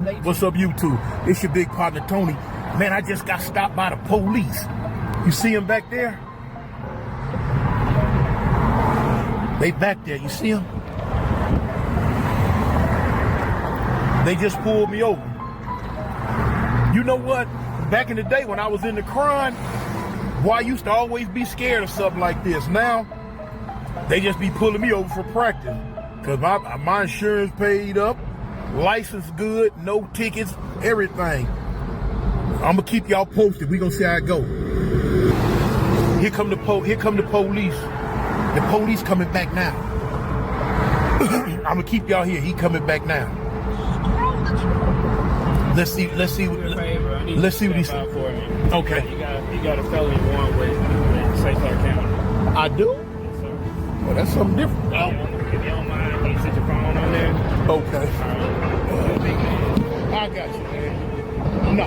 What's up, YouTube? It's your big partner, Tony. Man, I just got stopped by the police. You see him back there? They back there. You see him? They just pulled me over. You know what? Back in the day when I was in the crime, boy, I used to always be scared of something like this. Now, they just be pulling me over for practice. Because my insurance paid up, license good, no tickets, everything. I'm going to keep y'all posted. We going to see how it go. Here come the police. The police coming back now. I'm going to keep y'all here. He coming back now. Let's see what he said. Okay. You got a felony warrant with St. Clair County. I do? Yes, sir. Well, that's something different. If you don't mind, can you set your phone on there? Okay. I got you, man. No.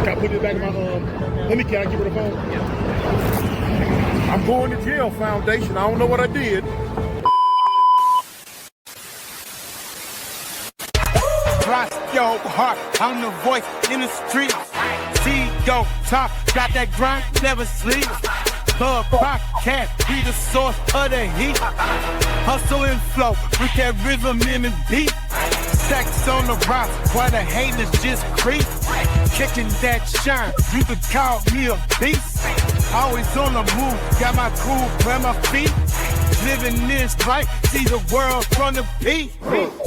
Can I put it back in my can I give her the phone? I'm going to jail, Foundation. I don't know what I did. Krossyourheart, I'm the voice in the streets. See yo top, got that grind, never sleep. Club podcast, be the source of the heat. Hustle and flow, with that rhythm in the beat. Sex on the rock, while the haters just creep. Catching that shine, you could call me a beast. Always on the move, got my crew where my feet. Living this life, see the world from the peak.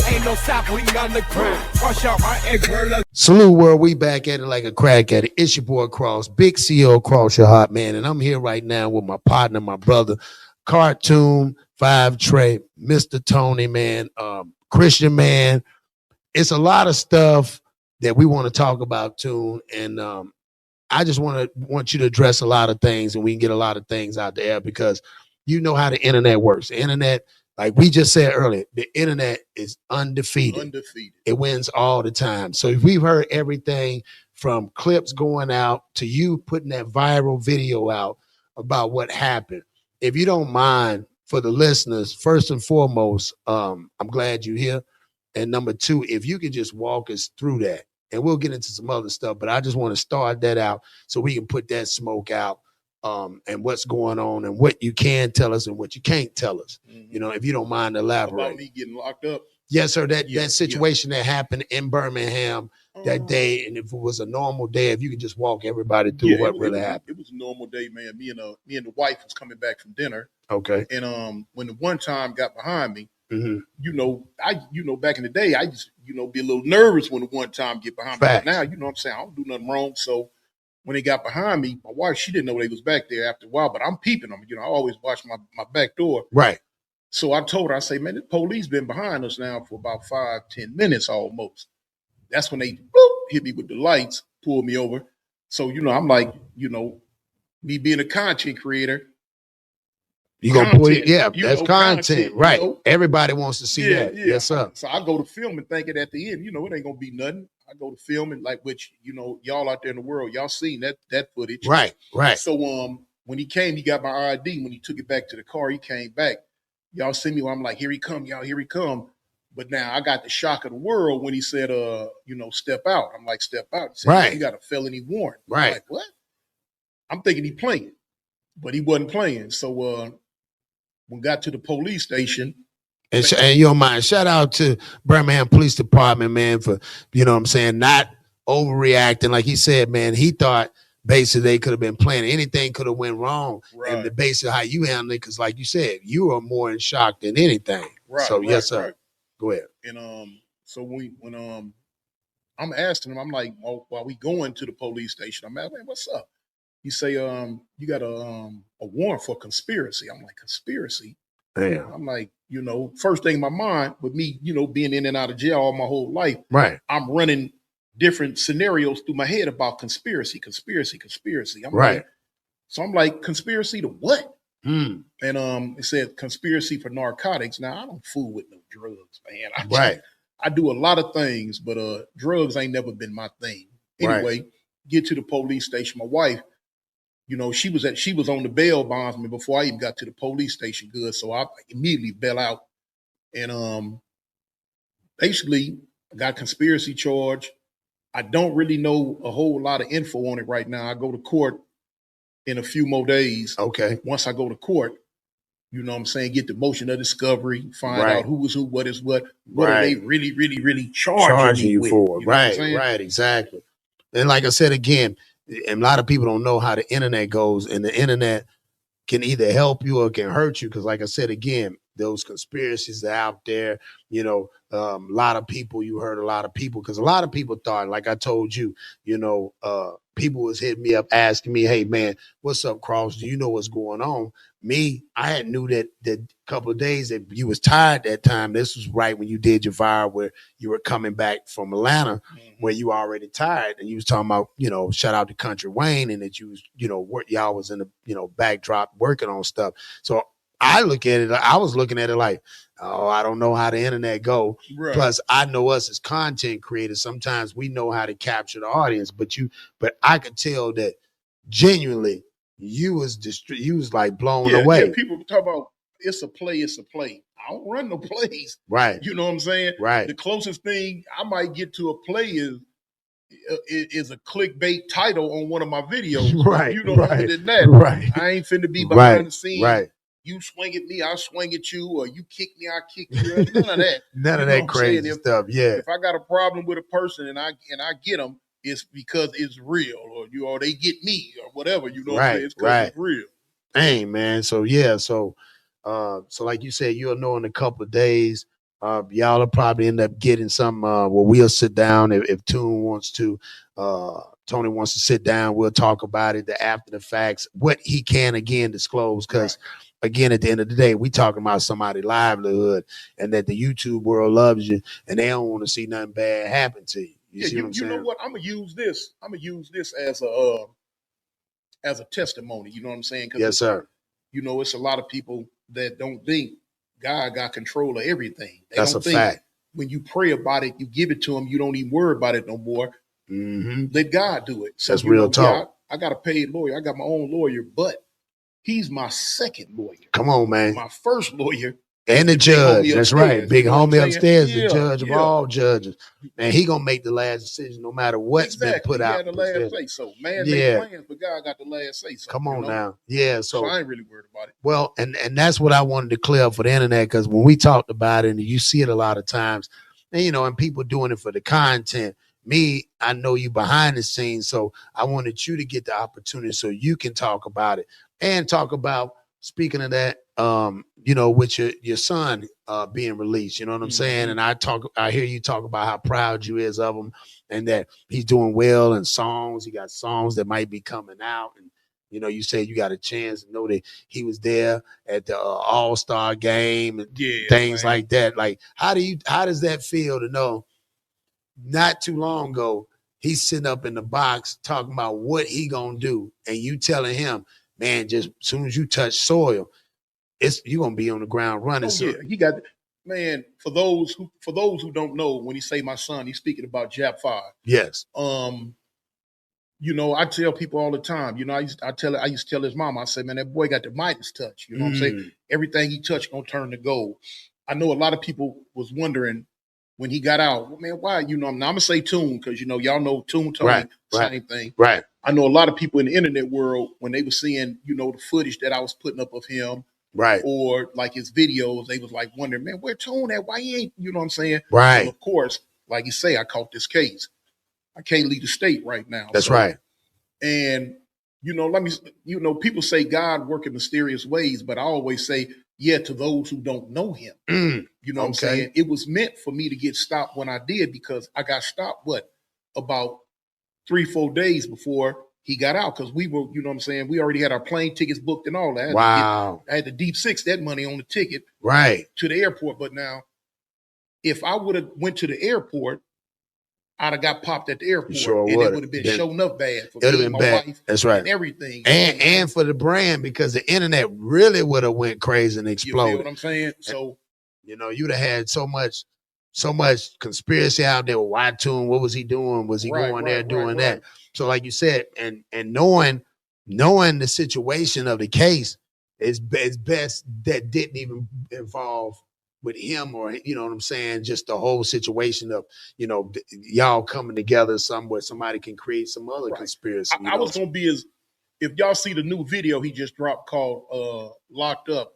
Ain't no stop, we on the ground. Krossyourheart and girl. Salute world, we back at it like a crack at it. It's your boy Cross, big CEO Krossyourheart, man. And I'm here right now with my partner, my brother, Cartoon53, Mr. Tony, man, Christian, man. It's a lot of stuff that we want to talk about, too. And I just want you to address a lot of things and we can get a lot of things out there because you know how the internet works. The internet, like we just said earlier, the internet is undefeated. It wins all the time. So if we've heard everything from clips going out to you putting that viral video out about what happened. If you don't mind, for the listeners, first and foremost, I'm glad you're here. And number two, if you could just walk us through that, and we'll get into some other stuff, but I just want to start that out so we can put that smoke out and what's going on and what you can tell us and what you can't tell us. Mm-hmm. You know, if you don't mind elaborating. About me getting locked up? Yes, sir. That situation that happened in Birmingham that day, and if it was a normal day, if you could just walk everybody through what really happened. It was a normal day, man. Me and the wife was coming back from dinner. Okay. And when the one time got behind me, mm-hmm. Back in the day, I just, be a little nervous when the one time get behind me. But now, you know what I'm saying? I don't do nothing wrong. So when they got behind me, my wife, she didn't know they was back there after a while, but I'm peeping them. I always watch my back door. Right. So I told her, I say, man, the police been behind us now for about 5-10 minutes almost. That's when they hit me with the lights, pulled me over. So, I'm like, me being a content creator, you gonna put it, that's content, right? Everybody wants to see that. Yes, sir. So I go to film and thinking at the end, it ain't gonna be nothing. I go to film and y'all out there in the world, y'all seen that footage. Right. So when he came, he got my ID. When he took it back to the car, he came back. Y'all see me when I'm like, here he come, y'all, here he come. But now I got the shock of the world when he said, step out. I'm like, step out. He said, right. You got a felony warrant. Right. I'm like, what? I'm thinking he playing, but he wasn't playing. So when we got to the police station. And you don't mind, shout out to Birmingham Police Department, man, for, not overreacting. Like he said, man, he thought basically they could have been playing. Anything could have went wrong. Right. And the basis of how you handled it, because like you said, you are more in shock than anything. Right. So, yes, sir. Right. Go ahead. And so when I'm asking him, I'm like, while we going to the police station, I'm asking, what's up? He say, you got a warrant for conspiracy. I'm like, conspiracy? Damn. I'm like, first thing in my mind with me, being in and out of jail all my whole life. Right. I'm running different scenarios through my head about conspiracy. I'm right. I'm like, conspiracy to what? And it said conspiracy for narcotics. Now, I don't fool with no drugs, man. Right. I do a lot of things, but drugs ain't never been my thing. Anyway, get to the police station. My wife, You know, she was on the bail bondsman before I even got to the police station. Good, so I immediately bail out, and basically I got conspiracy charge. I don't really know a whole lot of info on it right now. I go to court in a few more days. Okay. Once I go to court, you know what I'm saying, get the motion of discovery, find out who was who, what is what are they really charging you with, for. You know right, exactly. And like I said again, and a lot of people don't know how the internet goes, and the internet can either help you or can hurt you. Because like I said again, those conspiracies are out there. You know, a lot of people, you heard a lot of people, because a lot of people thought, like I told you, you know, people was hitting me up asking me, hey man, what's up, Cross? Do you know what's going on? Me, I had knew that couple of days that you was tired that time. This was right when you did your viral where you were coming back from Atlanta, where you were already tired, and you was talking about, you know, shout out to Country Wayne, and that you was, you know, y'all was in the, you know, backdrop working on stuff. So I was looking at it like, oh, I don't know how the internet go. Right. Plus, I know us as content creators, sometimes we know how to capture the audience, but I could tell that genuinely you was like blown away. Yeah, people talk about it's a play. I don't run no plays. Right. You know what I'm saying? Right. The closest thing I might get to a play is a clickbait title on one of my videos. Right. You know, right, other than that, right. I ain't finna be behind the scenes. Right. You swing at me, I swing at you, or you kick me, I kick you. None of that. None of that crazy stuff. Yeah. If I got a problem with a person and I get them, it's because it's real, or they get me, or whatever. You know what I'm saying? It's because it's real. Hey man. So yeah. So like you said, you'll know in a couple of days. Y'all will probably end up getting some. Where we'll sit down if Tune wants to. Tony wants to sit down. We'll talk about it. The after the facts, what he can again disclose, because. Right. Again, at the end of the day, we talking about somebody's livelihood, and that the YouTube world loves you, and they don't want to see nothing bad happen to you. You see what I'm saying? You know what? I'm gonna use this as a testimony. You know what I'm saying? Yes, sir. You know, it's a lot of people that don't think God got control of everything. That's a fact. When you pray about it, you give it to him. You don't even worry about it no more. Mm-hmm. Let God do it. So, that's real talk. I got a paid lawyer. I got my own lawyer, but he's my second lawyer. Come on, man. My first lawyer. And the judge. That's right. Big homie upstairs, the judge of all judges. And he going to make the last decision no matter what's been put out. He had the last say so. Man, make plans, but God got the last say so. Come on now. Yeah. So I ain't really worried about it. Well, and that's what I wanted to clear up for the internet, because when we talked about it, and you see it a lot of times, and you know, and people doing it for the content. Me, I know you behind the scenes, so I wanted you to get the opportunity so you can talk about it and talk about, speaking of that, you know, with your son being released, you know what I'm saying? And I hear you talk about how proud you is of him, and that he's doing well in songs. He got songs that might be coming out, and you know, you said you got a chance to know that he was there at the All-Star game and things like that. Like, how does that feel to know? Not too long ago, he's sitting up in the box talking about what he gonna do, and you telling him, man, just as soon as you touch soil, you're gonna be on the ground running. Oh, yeah, he got, man. For those who don't know, when he say my son, he's speaking about Jap 5. Yes. You know, I tell people all the time. You know, I used to tell his mom. I say, man, that boy got the Midas touch. You know what I'm saying? Everything he touched gonna turn to gold. I know a lot of people was wondering. When he got out, well, man, why? You know, I'm gonna say Tune, because you know y'all know Tune Tony, same thing. Right. I know a lot of people in the internet world, when they were seeing, you know, the footage that I was putting up of him, right, or like his videos, they was like wondering, man, where Tune at? Why he ain't? You know what I'm saying? Right. So of course, like you say, I caught this case. I can't leave the state right now. That's right. And you know, people say God work in mysterious ways, but I always say, yeah, to those who don't know him. You know what I'm saying? It was meant for me to get stopped when I did, because I got stopped, about 3-4 days before he got out, because we were, you know what I'm saying, we already had our plane tickets booked and all that. Wow. I had to deep six that money on the ticket to the airport. But now, if I would have went to the airport, I'd have got popped at the airport, and it would have been showing up bad for me and my wife. That's right. And everything. And for the brand, because the internet really would have went crazy and exploded. You feel what I'm saying? So, you know, you'd have had so much conspiracy out there with Y-Tune. What was he doing? Was he going there doing that? So like you said, and knowing knowing the situation of the case, it's best that didn't even involve with him, or you know what I'm saying, just the whole situation of, you know, y'all coming together somewhere, somebody can create some other conspiracy. I was gonna be if y'all see the new video he just dropped called Locked Up.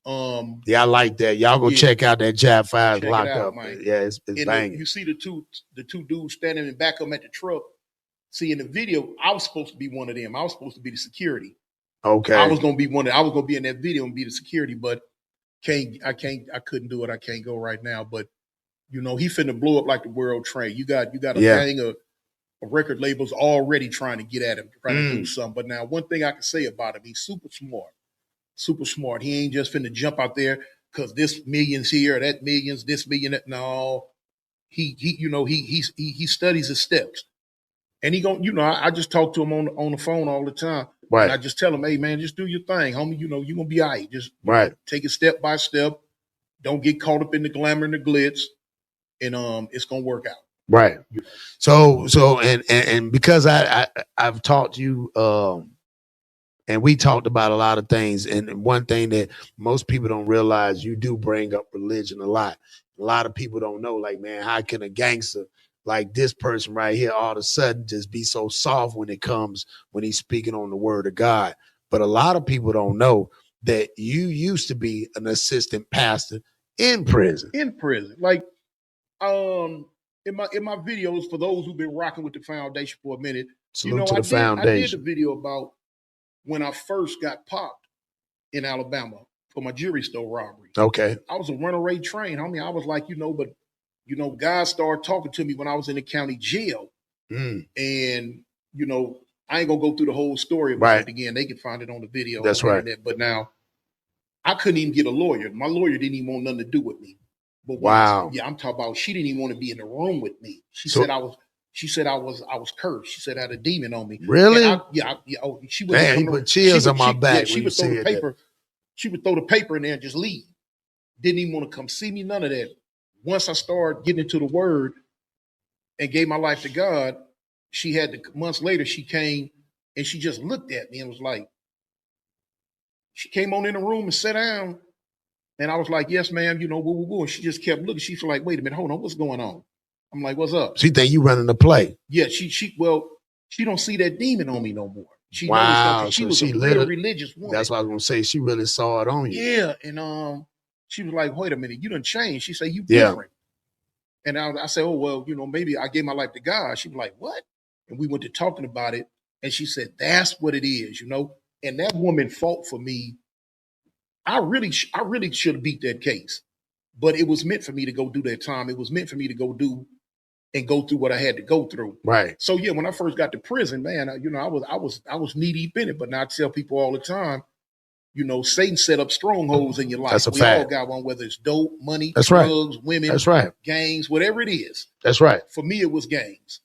Yeah, I like that. Y'all go check out that Jab 5 Locked Up. Man. Yeah, it's banging. You see the two dudes standing in back of them at the truck. See, in the video, I was supposed to be one of them. I was supposed to be the security. Okay. I was gonna be I was gonna be in that video and be the security, but I couldn't do it. I can't go right now. But you know, he finna blow up like the world trade. You got a gang of record labels already trying to get at him, trying to do something. But now, one thing I can say about him, he's super smart. Super smart. He ain't just finna jump out there because this million's here, that million's, this million. That, no, he studies his steps, and he gon', you know, I just talk to him on the phone all the time. Right. And I just tell him, hey man, just do your thing, homie. You know, you're gonna be all right. Just take it step by step. Don't get caught up in the glamour and the glitz, and it's gonna work out. Right. So and because I've talked to you, and we talked about a lot of things, and one thing that most people don't realize, you do bring up religion a lot. A lot of people don't know, like, man, how can a gangster like this person right here all of a sudden just be so soft when he's speaking on the word of God? But a lot of people don't know that you used to be an assistant pastor in prison. Like, in my videos, for those who've been rocking with the foundation for a minute, Salute to the foundation. I did a video about when I first got popped in Alabama for my jewelry store robbery. Okay. I was a runaway train, homie. I was like, God started talking to me when I was in the county jail. And, you know, I ain't gonna go through the whole story about it again. They can find it on the video. That's right. Internet. But now I couldn't even get a lawyer. My lawyer didn't even want nothing to do with me. But wow. I'm talking about, she didn't even want to be in the room with me. She said I was cursed. She said I had a demon on me. Really? She would. Man, he put chills on my back. She would throw the paper. She would throw the paper in there and just leave. Didn't even want to come see me. None of that. Once I started getting into the word and gave my life to God, months later she came and she just looked at me and was like, she came on in the room and sat down, and I was like, yes, ma'am. You know, woo, woo, woo. And she just kept looking. She's like, wait a minute, hold on, what's going on? I'm like, what's up? She think you running the play. Yeah, she don't see that demon on me no more. She was a real religious woman. That's what I was gonna say. She really saw it on you. Yeah, and she was like, wait a minute, you done changed. She said, you different. And I said, oh, well, you know, maybe I gave my life to God. She was like, what? And we went to talking about it, and she said, that's what it is, you know? And that woman fought for me. I really should have beat that case, but it was meant for me to go do that time. It was meant for me to go through what I had to go through. Right. So yeah, when I first got to prison, man, you know, I was knee deep in it. But now I tell people all the time, you know, Satan set up strongholds in your life. That's a we fact. all got one, whether it's dope, money, That's drugs, right. women, That's right. gangs, whatever it is. That's right. For me, it was gangs,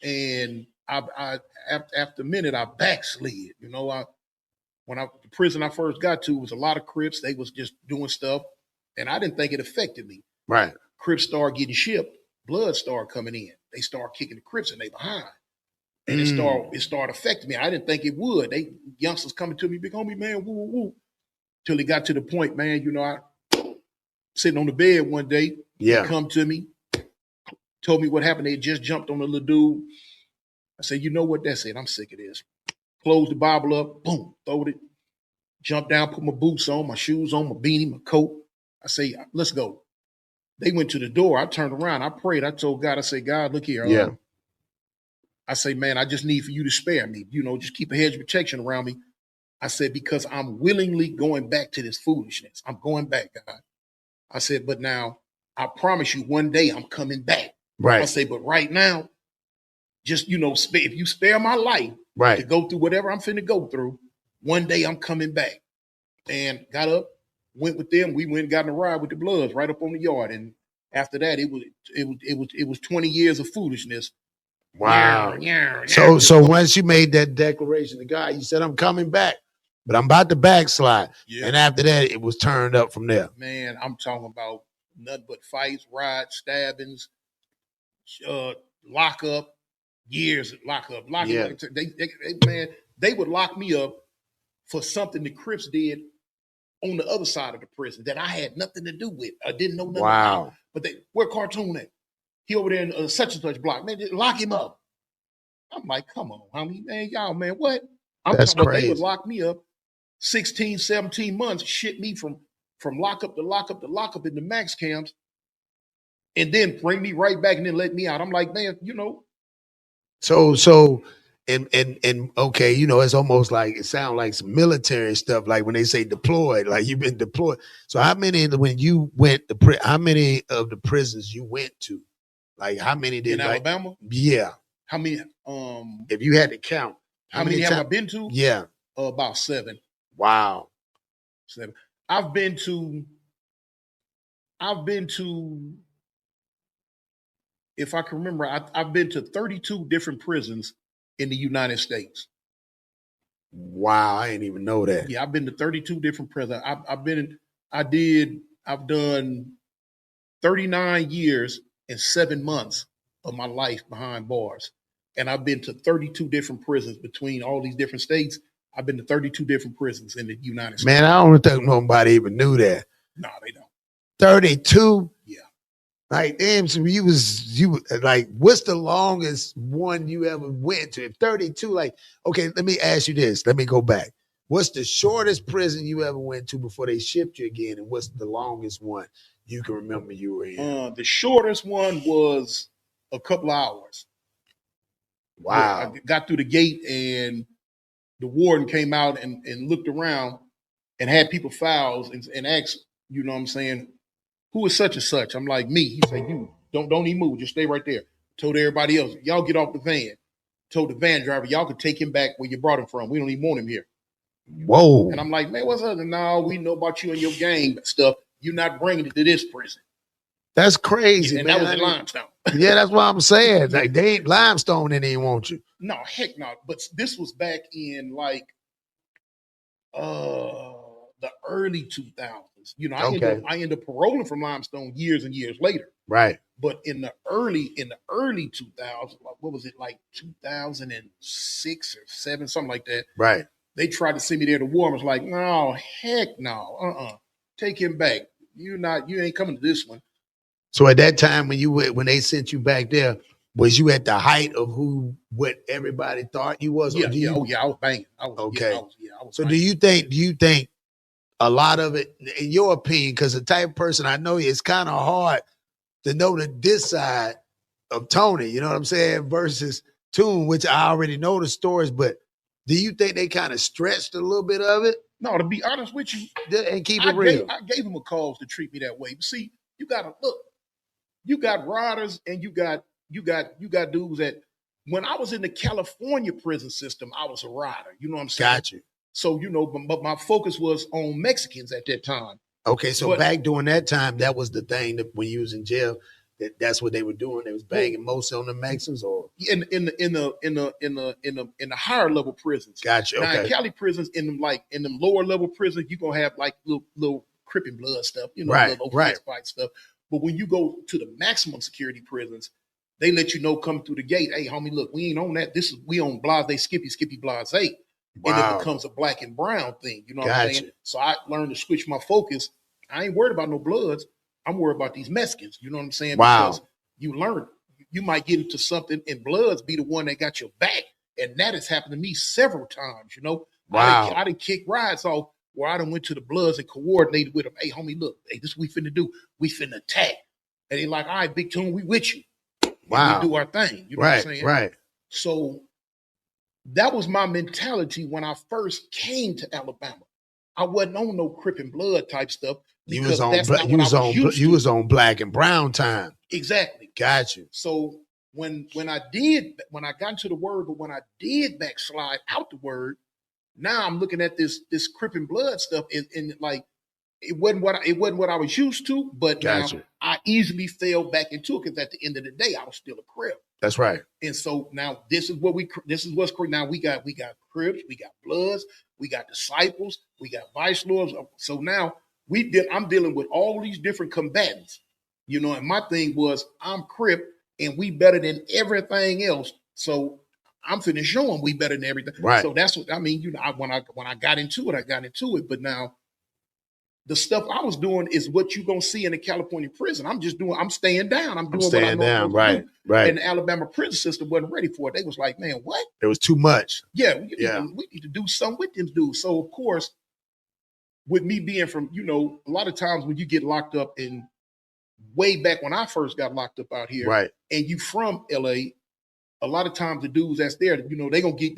and I after a minute I backslid. You know, the prison I first got to was a lot of Crips. They was just doing stuff, and I didn't think it affected me. Right. Crips started getting shipped. Blood started coming in. They started kicking the Crips and they behind. And it started affecting me. I didn't think it would. They youngsters coming to me, big homie, man, woo, woo, woo. Till it got to the point, man, you know, I sitting on the bed one day, they come to me, told me what happened. They had just jumped on a little dude. I said, you know what, that's it. I'm sick of this. Closed the Bible up, boom, throwed it, jumped down, put my boots on, my shoes on, my beanie, my coat. I say, let's go. They went to the door. I turned around. I prayed. I told God, I said, God, look here. I say, man, I just need for you to spare me. You know, just keep a hedge of protection around me. I said, because I'm willingly going back to this foolishness. I'm going back, God. I said, but now I promise you one day I'm coming back. Right. I say, but right now, just, you know, if you spare my life to go through whatever I'm finna go through, one day I'm coming back. And got up, went with them. We went and got in a ride with the Bloods right up on the yard. And after that, it was 20 years of foolishness. Wow. So once you made that declaration to God, you said, I'm coming back, but I'm about to backslide. Yeah. And after that, it was turned up from there. Man, I'm talking about nothing but fights, riots, stabbings, lockup, years of lockup. Yeah. Man, they would lock me up for something the Crips did on the other side of the prison that I had nothing to do with. I didn't know nothing about. But where Cartoon at? He over there in such and such block. Man, just lock him up. I'm like, come on, homie. Man, y'all, man, what? That's crazy. They would lock me up 16, 17 months, ship me from lockup to lockup to lockup in the max camps, and then bring me right back and then let me out. I'm like, man, you know. So and okay, you know, it's almost like it sounds like some military stuff, like when they say deployed, like you've been deployed. So how many when you went to how many of the prisons you went to? Like how many did in Alabama? Yeah. How many? If you had to count, how many have I been to? Yeah. About 7. Wow. 7. I've been to, if I can remember, I've been to 32 different prisons in the United States. Wow, I didn't even know that. Yeah, I've been to 32 different prisons. I've done 39 years and 7 months of my life behind bars. And I've been to 32 different prisons between all these different states. I've been to 32 different prisons in the United States. Man, I don't think nobody even knew that. No, they don't. 32? Yeah. Like, damn, so you like, what's the longest one you ever went to? If 32, like, okay, let me ask you this. Let me go back. What's the shortest prison you ever went to before they shipped you again? And what's the longest one you can remember you were in? The shortest one was a couple of hours. Wow. I got through the gate and the warden came out and looked around and had people files and asked, you know what I'm saying, who is such and such? I'm like, me. He said, you don't even move, just stay right there. Told everybody else, y'all get off the van. Told the van driver, y'all could take him back where you brought him from. We don't even want him here. Whoa. And I'm like, man, what's up? No, we know about you and your gang stuff. You're not bringing it to this prison. That's crazy, and man. that was in Limestone. Yeah, that's what I'm saying. Like, they ain't Limestone and they ain't want you. No, heck no. But this was back in like the early 2000s. You know, I ended up paroling from Limestone years and years later. Right. But in the early 2000s, what was it, like 2006 or 7, something like that? Right. They tried to send me there to war. I was like, no, heck no. Take him back. You ain't coming to this one. So at that time when they sent you back there, was you at the height of what everybody thought you was? Yeah, I was banging. I was so banging. do you think a lot of it, in your opinion, because the type of person I know, it's kind of hard to know this side of Tony, you know what I'm saying, versus Toon, which I already know the stories, but do you think they kind of stretched a little bit of it? No, to be honest with you, and keep it real. I gave him a cause to treat me that way. But see, you gotta look. You got riders and you got dudes that when I was in the California prison system, I was a rider. You know what I'm saying? Got you. So, you know, but my focus was on Mexicans at that time. Okay, so back during that time, that was the thing that when you was in jail, that's what they were doing. They was banging mostly on the Mexicans, or in the higher level prisons. Gotcha. Okay. Now in Cali prisons, in them lower level prisons, you're gonna have like little Crip and blood stuff, you know, little fist fight stuff. But when you go to the maximum security prisons, they let you know coming through the gate, hey, homie, look, we ain't on that. We on Blase, Skippy, Blase. Wow. And it becomes a black and brown thing. You know what I'm saying? So I learned to switch my focus. I ain't worried about no bloods. I'm worried about these Mexicans. You know what I'm saying? Wow. Because you learn. You might get into something and bloods be the one that got your back. And that has happened to me several times, you know? Wow. I didn't kick rides off where I done went to the bloods and coordinated with them. Hey, homie, look, hey, this is what we finna do. We finna attack. And they like, all right, Big Tune, we with you. Wow. And we do our thing. You know what I'm saying? Right. So that was my mentality when I first came to Alabama. I wasn't on no Crip and blood type stuff. You was on black and brown time. Exactly. Got you. So when I got into the word, but when I did backslide out the word, now I'm looking at this Crip and blood stuff and like it wasn't what I was used to, but now I easily fell back into it because at the end of the day, I was still a Crip. That's right. And so now this is what's correct. Now we got Crips, we got Bloods, we got Disciples, we got Vice Lords. So now I'm dealing with all these different combatants, you know. And my thing was I'm Crip, and we better than everything else. So I'm finna show them we better than everything. Right. So that's what I mean. You know, when I got into it, I got into it. But now the stuff I was doing is what you gonna see in the California prison. I'm staying down. I'm doing what I know I'm supposed to do. Right. And the Alabama prison system wasn't ready for it. They was like, man, what? It was too much. Yeah, we need to do something with them dudes. So of course, with me being from, you know, a lot of times when you get locked up in way back when I first got locked up out here, Right. and you from LA, a lot of times the dudes that's there, you know, they gonna give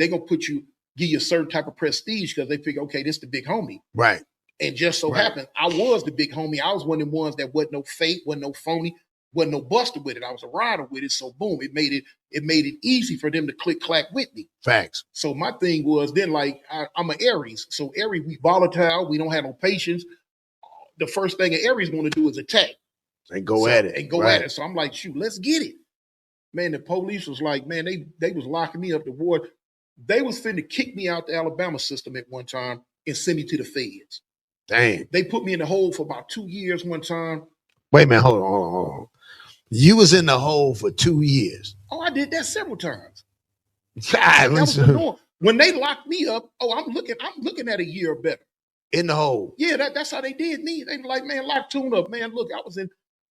you a certain type of prestige because they figure, okay, this the big homie. Right. And just so happened, I was the big homie. I was one of the ones that wasn't no fake, wasn't no phony, wasn't no buster with it. I was a rider with it. So boom, it made it easy for them to click clack with me. Facts. So my thing was then like I'm an Aries. So Aries, we volatile, we don't have no patience. The first thing an Aries want to do is attack. And go at it. And go at it. So I'm like, shoot, let's get it. Man, the police was like, man, they was locking me up the ward. They was finna kick me out the Alabama system at one time and send me to the feds. Dang. They put me in the hole for about 2 years one time. Wait a minute, hold on. You was in the hole for 2 years. Oh, I did that several times. God, That was the norm. When they locked me up, I'm looking at a year or better. In the hole. Yeah, that's how they did me. They were like, man, lock Tune up, man. Look, I was in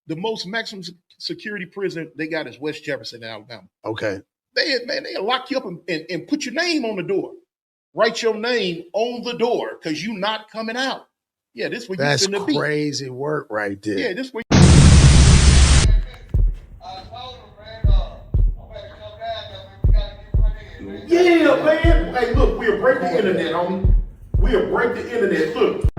the most maximum security prison they got is West Jefferson, Alabama. Okay. They lock you up and put your name on the door. Write your name on the door because you're not coming out. Yeah, this where you finna be. That's crazy work right there. Yeah, this where Yeah, man. Hey, look, we'll break the internet, homie. We'll break the internet. Look.